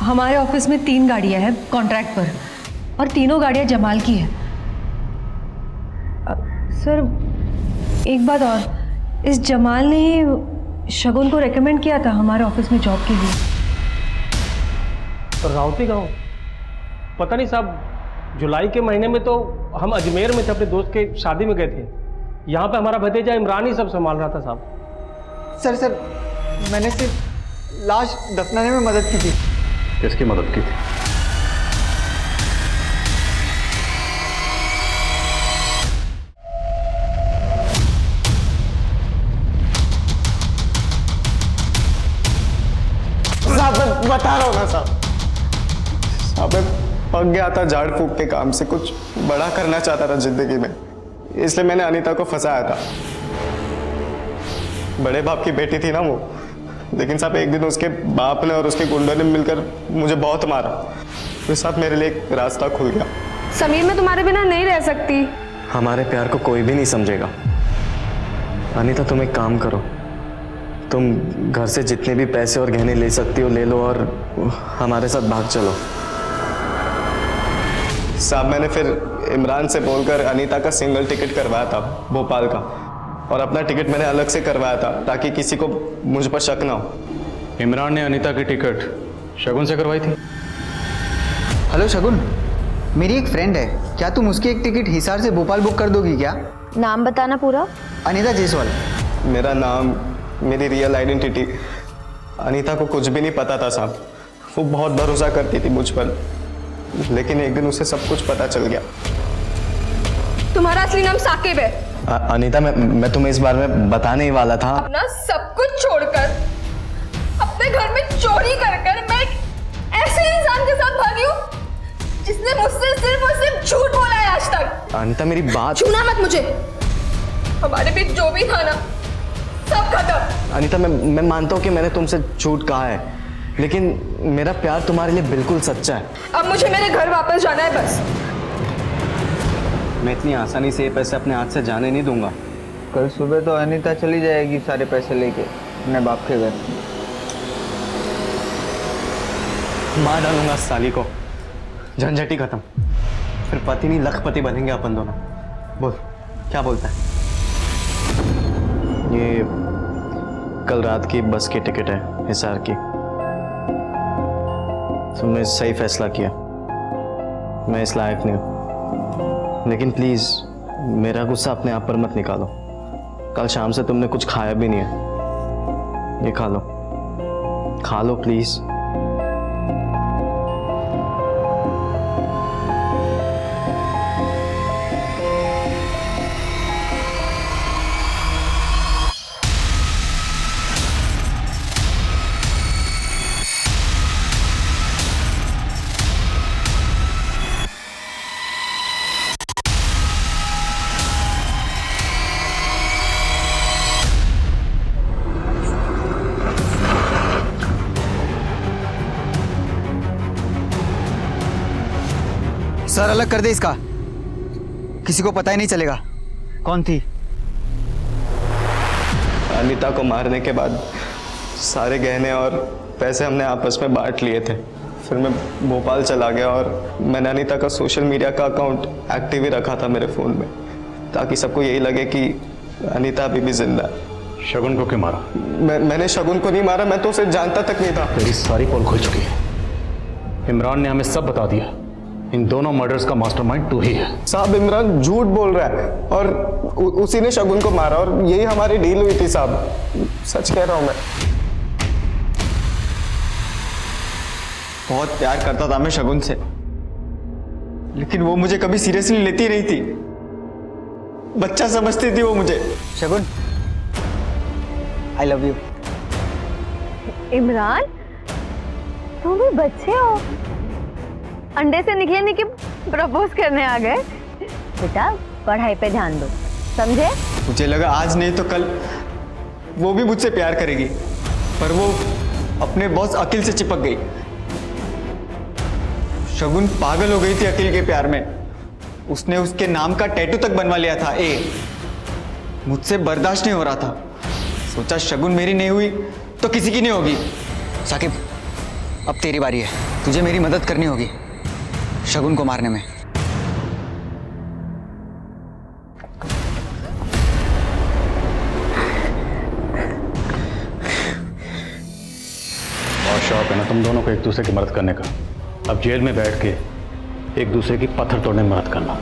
हमारे ऑफिस में 3 गाड़ियाँ हैं कॉन्ट्रैक्ट पर, और तीनों गाड़ियाँ जमाल की हैं। सर एक बात और, इस जमाल ने ही शगुन को रेकमेंड किया था हमारे ऑफिस में जॉब के लिए। तो राउती गाँव, पता नहीं साहब, जुलाई के महीने में तो हम अजमेर में थे, अपने दोस्त के शादी में गए थे। यहाँ पे हमारा भतीजा इमरान ही सब संभाल रहा था साहब। सर मैंने सिर्फ लाश दफनाने में मदद की थी। किसकी मदद की थी? साहब मैं बता रहा हूँ ना साहब, मैं पक गया था झाड़ फूक के काम से, कुछ बड़ा करना चाहता था जिंदगी में, इसलिए मैंने अनीता को फंसाया था। बड़े बाप की बेटी थी ना वो, लेकिन साहब एक दिन उसके बाप ने और उसके गुंडों ने मिलकर मुझे बहुत मारा। तो साहब मेरे लिए एक रास्ता खुल गया। समीर मैं तुम्हारे बिना नहीं रह सकती। हमारे प्यार को कोई भी नहीं समझेगा। अनीता तुम एक काम करो, तुम घर से जितने भी पैसे और गहने ले सकती हो ले लो और हमारे साथ भाग चलो। साहब मैंने फिर इमरान से बोलकर अनीता का सिंगल टिकट करवाया था भोपाल का, और अपना टिकट मैंने अलग से करवाया था ताकि किसी को मुझ पर शक ना हो। इमरान ने अनीता की टिकट शगुन से करवाई थी? हेलो शगुन, मेरी एक फ्रेंड है, क्या तुम उसकी एक टिकट हिसार से भोपाल बुक कर दोगी क्या? नाम बताना पूरा। अनीता जायसवाल। मेरा नाम, मेरी रियल आइडेंटिटी, अनीता को कुछ भी नहीं पता था साहब। वो बहुत भरोसा करती थी मुझ पर, लेकिन एक दिन उसे सब कुछ पता चल गया। तुम्हारा असली नाम साकिब है। अनीता मैं तुम्हें इस बारे में बताने ही वाला था। अपना सब कुछ छोड़कर अपने घर में चोरी कर मैं ऐसे इंसान के साथ भागी हूँ जिसने मुझसे सिर्फ और सिर्फ झूठ बोला है आज तक। अनीता मेरी बात। छूना मत मुझे, हमारे बीच जो भी था ना सब खत्म। अनीता मैं मानता हूँ कि मैंने तुमसे झूठ कहा है, लेकिन मेरा प्यार तुम्हारे लिए बिल्कुल सच्चा है। अब मुझे मेरे घर वापस जाना है बस। मैं इतनी आसानी से ये पैसे अपने हाथ से जाने नहीं दूंगा। कल सुबह तो अनीता चली जाएगी सारे पैसे लेके अपने बाप के घर। मार डालूंगा इस साली को, झंझट ही खत्म। फिर पति नहीं लखपति बनेंगे अपन दोनों। बोल क्या बोलता है? ये कल रात की बस की टिकट है हिसार की। तुमने सही फैसला किया, मैं इस लायक नहीं हूँ, लेकिन प्लीज़ मेरा गुस्सा अपने आप पर मत निकालो। कल शाम से तुमने कुछ खाया भी नहीं है, ये खा लो प्लीज़। सर अलग कर दे इसका, किसी को पता ही नहीं चलेगा कौन थी। अनीता को मारने के बाद सारे गहने और पैसे हमने आपस में बांट लिए थे। फिर मैं भोपाल चला गया और मैंने अनीता का सोशल मीडिया का अकाउंट एक्टिव ही रखा था मेरे फ़ोन में, ताकि सबको यही लगे कि अनीता अभी भी जिंदा है। शगुन को क्यों मारा? मैंने शगुन को नहीं मारा, मैं तो उसे जानता तक नहीं था। तेरी सारी पोल खुल चुकी है। इमरान ने हमें सब बता दिया। इन दोनों मर्डर्स का मास्टरमाइंड तू ही है। साहब इमरान झूठ बोल रहा है और उसी ने शगुन को मारा और यही हमारी डील हुई थी साहब, सच कह रहा हूं मैं। बहुत प्यार करता था मैं शगुन से, लेकिन वो मुझे कभी सीरियसली लेती नहीं थी, बच्चा समझती थी वो मुझे। शगुन आई लव यू। इमरान तुम भी बच्चे हो, अंडे से निकले नहीं कि प्रपोज करने आ गए। बेटा पढ़ाई पे ध्यान दो, समझे? मुझे लगा आज नहीं तो कल वो भी मुझसे प्यार करेगी, पर वो अपने बॉस अखिल से चिपक गई। शगुन पागल हो गई थी अखिल के प्यार में, उसने उसके नाम का टैटू तक बनवा लिया था ए। मुझसे बर्दाश्त नहीं हो रहा था, सोचा शगुन मेरी नहीं हुई तो किसी की नहीं होगी। साकिब अब तेरी बारी है, तुझे मेरी मदद करनी होगी शगुन को मारने में। बहुत शौक है ना तुम दोनों को एक दूसरे की मदद करने का। अब जेल में बैठ के एक दूसरे की पत्थर तोड़ने में मदद करना।